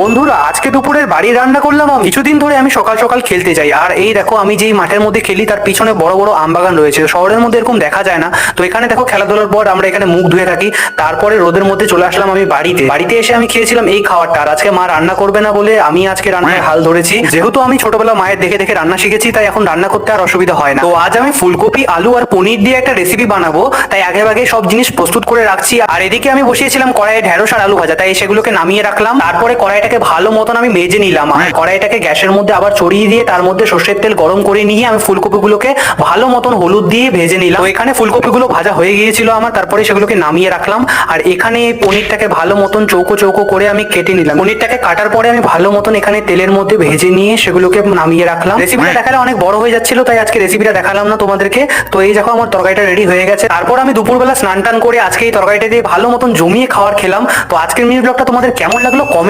বন্ধুরা, আজকে দুপুরের বাড়ি রান্না করলাম। আমি কিছুদিন ধরে আমি সকাল সকাল খেলতে যাই, আর এই দেখো আমি যেই মাঠের মধ্যে খেলি তার পিছনে বড় বড় আমবাগান রয়েছে। শহরের মধ্যে এরকম দেখা যায় না। তো এখানে দেখো খেলাধুলার পর আমরা এখানে মুখ ধুয়ে থাকি, তারপরে রোদের মধ্যে চলে আসলাম আমি বাড়িতে এসে আমি খেয়েছিলাম এই খাবারটা। আর আজকে মা রান্না করবে না বলে আমি আজকে রান্নায় হাল ধরেছি। যেহেতু আমি ছোটবেলা মায়ের দেখে দেখে রান্না শিখেছি, তাই এখন রান্না করতে আর অসুবিধা হয় না। তো আজ আমি ফুলকপি, আলু আর পনির দিয়ে একটা রেসিপি বানাবো, তাই আগে ভাগে সব জিনিস প্রস্তুত করে রাখছি। আর এদিকে আমি বসিয়েছিলাম কড়াইয়ে ঢেঁড়স আর আলু ভাজা, তাই সেগুলোকে নামিয়ে রাখলাম। তারপরে কড়াইটাকে ভালো মতন আমি মেজে নিলাম, আর কড়াইটাকে গ্যাসের মধ্যে আবার চড়িয়ে দিয়ে তার মধ্যে সর্ষের তেল গরম করে নিয়ে আমি ফুলকপিগুলোকে ভালো মতন হলুদ দিয়ে ভেজে নিলাম। তো এখানে ফুলকপিগুলো ভাজা হয়ে গিয়েছিল আমার, তারপরে সেগুলোকে নামিয়ে রাখলাম। আর এখানে পনিরটাকে ভালো মতন চৌকো চৌকো করে আমি কেটে নিলাম। পনিরটাকে কাটার পরে আমি ভালো মতন এখানে তেলের মধ্যে ভেজে নিয়ে সেগুলোকে নামিয়ে রাখলাম। রেসিপিটা দেখালে অনেক বড় হয়ে যাচ্ছিল, তাই আজকে রেসিপিটা দেখালাম না তোমাদেরকে। তো এই দেখো আমার তরকারিটা রেডি হয়ে গেছে। তারপর আমি দুপুরবেলা স্নান টান করে আজকে এই তরকারিটা দিয়ে ভালো মতন জমিয়ে খাবার খেলাম। তো আজকের মিনি ব্লগটা তোমাদের কেমন লাগলো কমেন্ট